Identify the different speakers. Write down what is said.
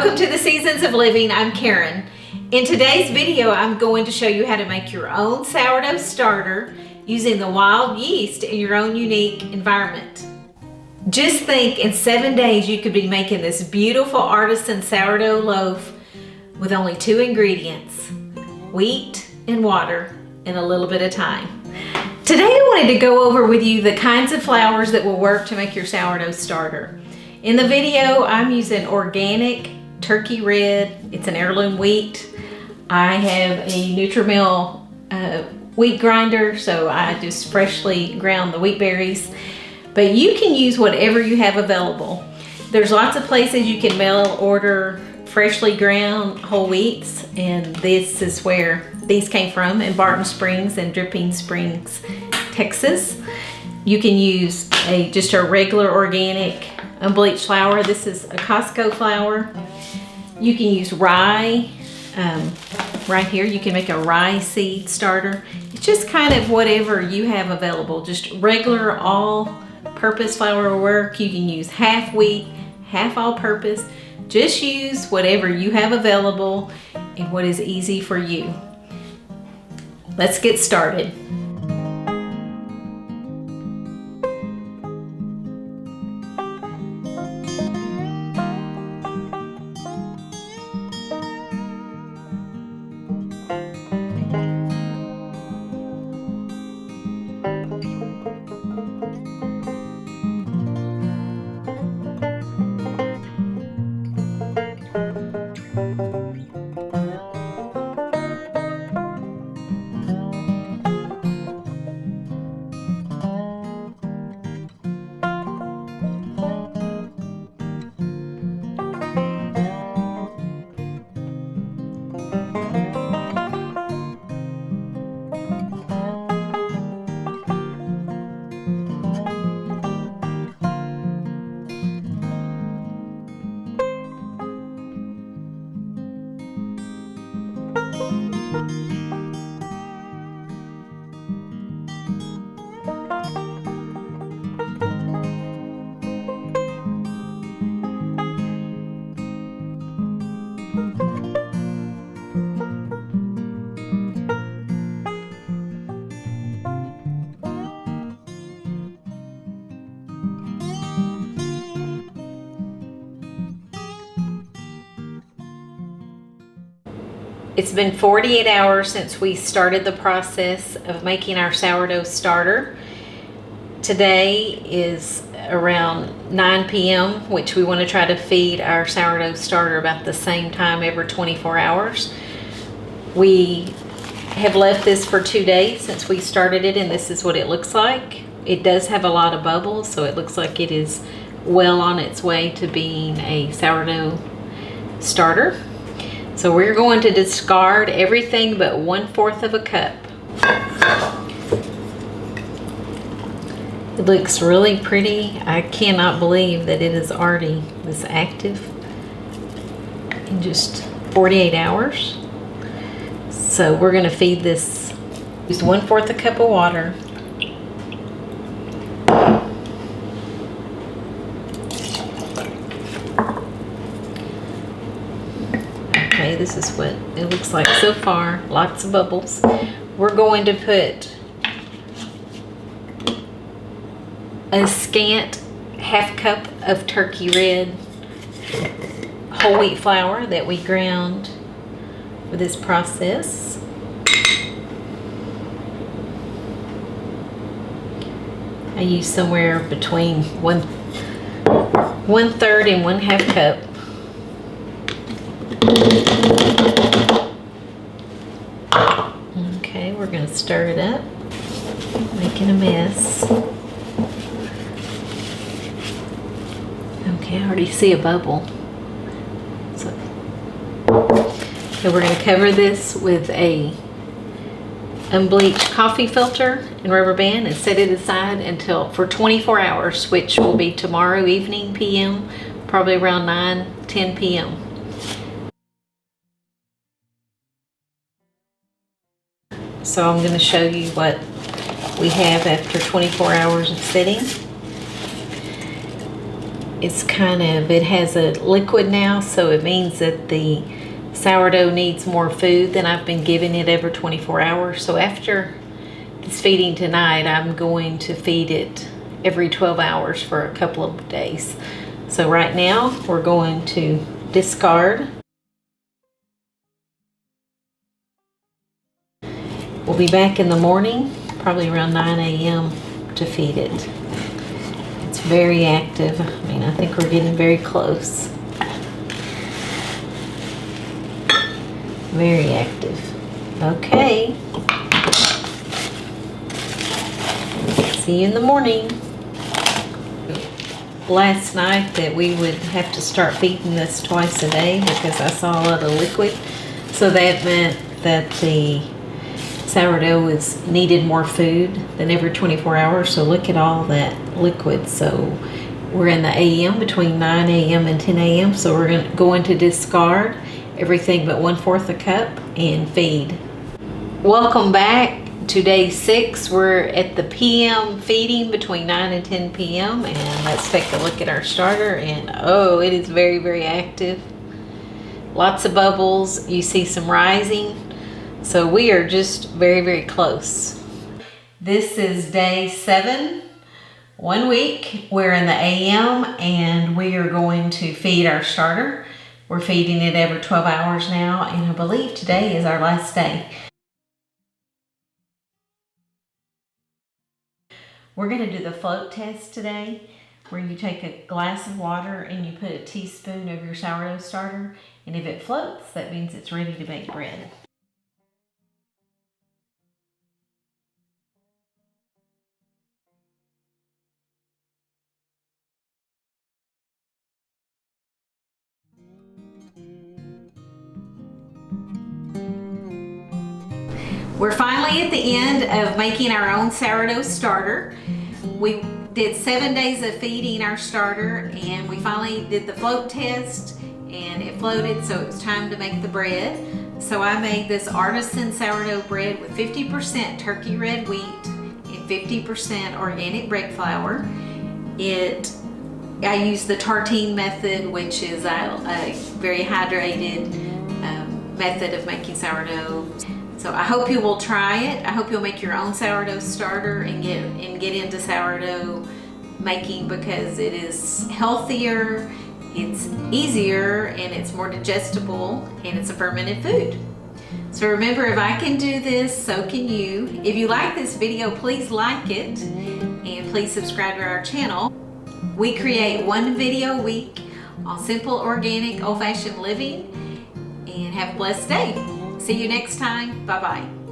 Speaker 1: Welcome to the Seasons of Living. I'm Karen. In today's video, I'm going to show you how to make your own sourdough starter using the wild yeast in your own unique environment. Just think, in 7 days you could be making this beautiful artisan sourdough loaf with only 2 ingredients, wheat and water, in a little bit of time. Today I wanted to go over with you the kinds of flours that will work to make your sourdough starter. In the video, I'm using organic turkey red. It's an heirloom wheat. I have a Nutri-Mill wheat grinder, so I just freshly ground the wheat berries. But you can use whatever you have available. There's lots of places you can mail order freshly ground whole wheats, and this is where these came from, in Barton Springs and Dripping Springs, Texas. You can use just a regular organic unbleached flour. This is a Costco flour. You can use rye. Right here you can make a rye seed starter. It's just kind of whatever you have available. Just regular all-purpose flour will work. You can use half wheat, half all-purpose. Just use whatever you have available and what is easy for you. Let's get started. It's been 48 hours since we started the process of making our sourdough starter. Today is around 9 p.m., which we want to try to feed our sourdough starter about the same time every 24 hours. We have left this for 2 days since we started it, and this is what it looks like. It does have a lot of bubbles, so it looks like it is well on its way to being a sourdough starter. So we're going to discard everything but 1/4 of a cup. It looks really pretty. I cannot believe that it is already this active in just 48 hours. So we're going to feed this, use 1/4 a cup of water. Okay, this is what it looks like so far. Lots of bubbles. We're going to put a scant half cup of turkey red whole wheat flour that we ground for this process. I use somewhere between 1/3 and 1/2 cup. Okay, we're going to stir it up, making a mess. Okay, I already see a bubble. So we're going to cover this with a unbleached coffee filter and rubber band and set it aside for 24 hours, which will be tomorrow evening p.m., probably around 9-10 p.m. So I'm going to show you what we have after 24 hours of sitting. it has a liquid now, so it means that the sourdough needs more food than I've been giving it every 24 hours. So after this feeding tonight, I'm going to feed it every 12 hours for a couple of days. So right now we're going to discard. We'll be back in the morning, probably around 9 a.m. to feed it. It's very active. I mean, I think we're getting very close. Very active. Okay. See you in the morning. Last night that we would have to start feeding this twice a day because I saw a lot of liquid. So that meant that the sourdough needed more food than every 24 hours. So look at all that liquid. So we're in the AM, between 9 a.m. and 10 a.m. So we're going to discard everything but 1/4 a cup and feed. Welcome back to day 6. We're at the PM feeding between 9 and 10 p.m. and let's take a look at our starter. And oh, it is very, very active. Lots of bubbles. You see some rising. So we are just very, very close. This is day 7, 1 week. We're in the AM and we are going to feed our starter. We're feeding it every 12 hours now, and I believe today is our last day. We're going to do the float test today, where you take a glass of water and you put a teaspoon of your sourdough starter, and if it floats, that means it's ready to bake bread. We're finally at the end of making our own sourdough starter. We did 7 days of feeding our starter, and we finally did the float test and it floated, so it was time to make the bread. So I made this artisan sourdough bread with 50% turkey red wheat and 50% organic bread flour. I used the tartine method, which is a very hydrated method of making sourdough. So I hope you will try it. I hope you'll make your own sourdough starter and get into sourdough making, because it is healthier, it's easier, and it's more digestible, and it's a fermented food. So remember, if I can do this, so can you. If you like this video, please like it and please subscribe to our channel. We create 1 video a week on simple, organic, old-fashioned living, and have a blessed day. See you next time. Bye-bye.